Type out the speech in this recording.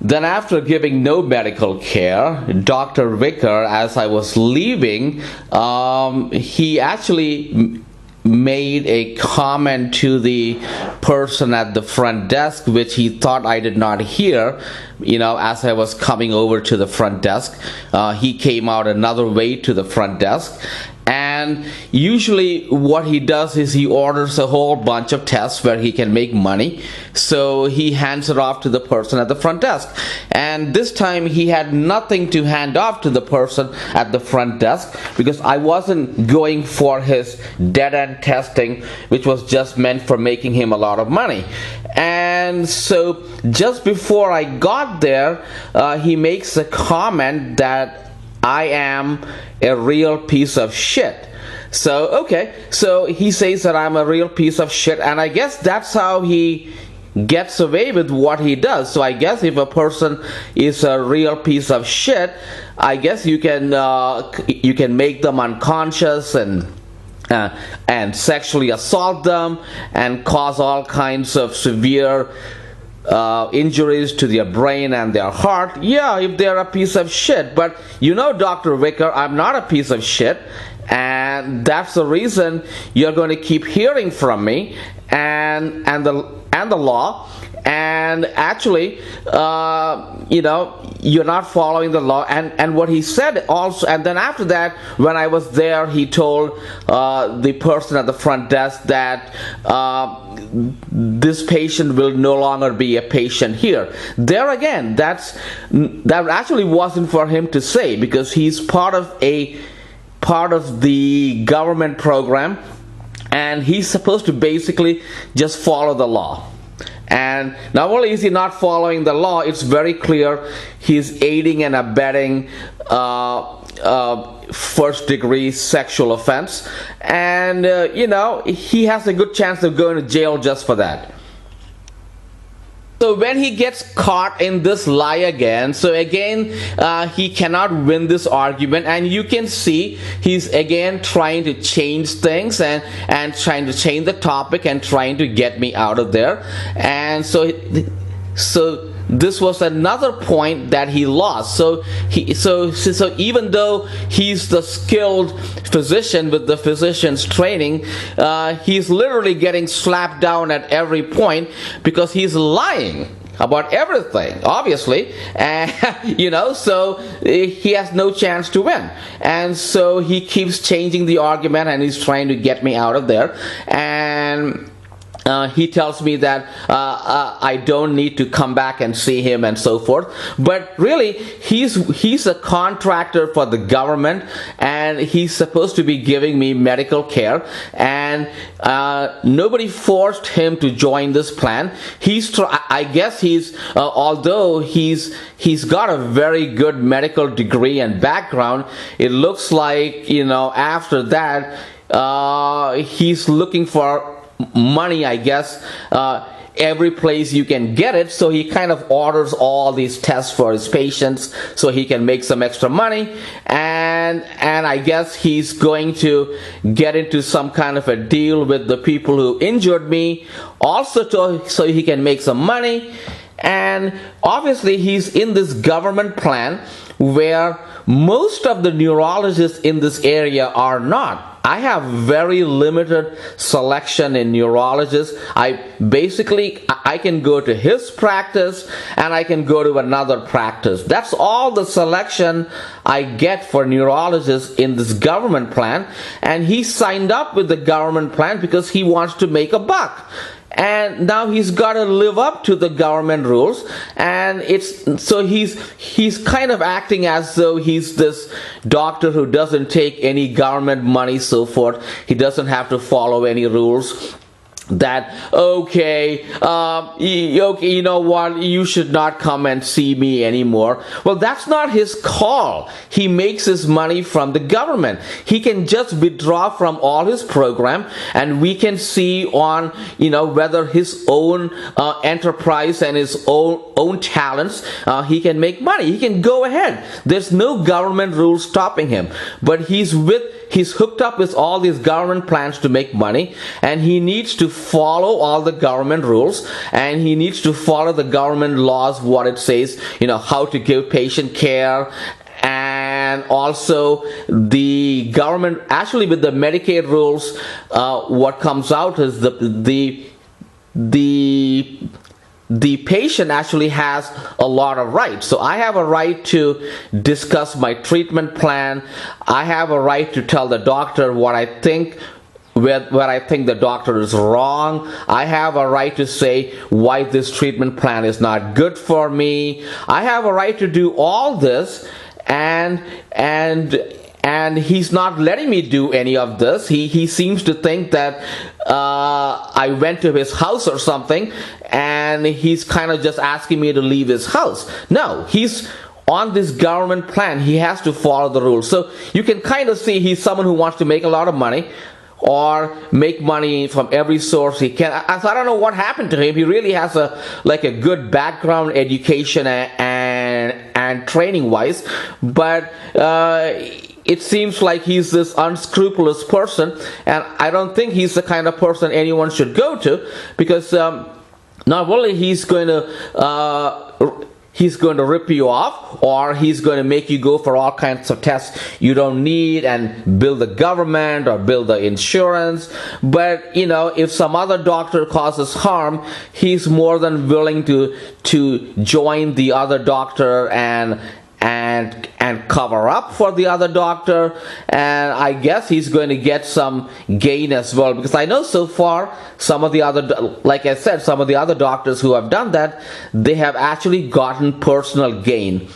Then after giving no medical care, Dr. Vicker, as I was leaving, he actually made a comment to the person at the front desk, which he thought I did not hear. As I was coming over to the front desk, he came out another way to the front desk. And usually what he does is he orders a whole bunch of tests where he can make money. So he hands it off to the person at the front desk. And this time he had nothing to hand off to the person at the front desk, because I wasn't going for his dead-end testing, which was just meant for making him a lot of money. And so just before I got there, he makes a comment that I am a real piece of shit. So he says that I'm a real piece of shit, and I guess that's how he gets away with what he does. So I guess if a person is a real piece of shit, I guess you can make them unconscious and sexually assault them and cause all kinds of severe injuries to their brain and their heart. Yeah, if they're a piece of shit. But Dr. Vicker, I'm not a piece of shit, and that's the reason you're going to keep hearing from me and the law. And actually, you're not following the law. And what he said also, and then after that, when I was there, he told the person at the front desk that this patient will no longer be a patient here. There again, that actually wasn't for him to say, because he's part of the government program, and he's supposed to basically just follow the law. And not only is he not following the law, it's very clear he's aiding and abetting first-degree sexual offense, and he has a good chance of going to jail just for that. So when he gets caught in this lie again, he cannot win this argument, and you can see he's again trying to change things and trying to change the topic and trying to get me out of there. And so this was another point that he lost. So even though he's the skilled physician with the physician's training, he's literally getting slapped down at every point, because he's lying about everything, obviously, and so he has no chance to win. And so he keeps changing the argument, and he's trying to get me out of there. And he tells me that I don't need to come back and see him and so forth. But really, he's a contractor for the government, and he's supposed to be giving me medical care. And nobody forced him to join this plan. I guess although he's got a very good medical degree and background, it looks like after that he's looking for money, I guess, every place you can get it. So he kind of orders all these tests for his patients so he can make some extra money, and I guess he's going to get into some kind of a deal with the people who injured me also so he can make some money. And obviously he's in this government plan where most of the neurologists in this area are not. I have very limited selection in neurologists. I can go to his practice and I can go to another practice. That's all the selection I get for neurologists in this government plan. And he signed up with the government plan because he wants to make a buck. And now he's got to live up to the government rules, and he's kind of acting as though he's this doctor who doesn't take any government money, so forth. He doesn't have to follow any rules. That you know what, you should not come and see me anymore. Well, that's not his call. He makes his money from the government. He can just withdraw from all his program, and we can see on whether his own enterprise and his own talents, he can make money. He can go ahead. There's no government rule stopping him, but he's with he's hooked up with all these government plans to make money, and he needs to follow all the government rules, and he needs to follow the government laws, what it says, how to give patient care. And also the government, actually with the Medicaid rules, what comes out is the patient actually has a lot of rights. So I have a right to discuss my treatment plan. I have a right to tell the doctor what I think, where I think the doctor is wrong. I have a right to say why this treatment plan is not good for me. I have a right to do all this, and he's not letting me do any of this. He seems to think that I went to his house or something, and he's kind of just asking me to leave his house. No, he's on this government plan. He has to follow the rules. So you can kind of see he's someone who wants to make a lot of money, or make money from every source he can. I don't know what happened to him. He really has a good background, education and training wise, but it seems like he's this unscrupulous person, and I don't think he's the kind of person anyone should go to, because not only he's going to rip you off, or he's going to make you go for all kinds of tests you don't need and bill the government or bill the insurance. But if some other doctor causes harm, he's more than willing to join the other doctor and cover up for the other doctor, and I guess he's going to get some gain as well, because I know so far some of the other doctors who have done that, they have actually gotten personal gain.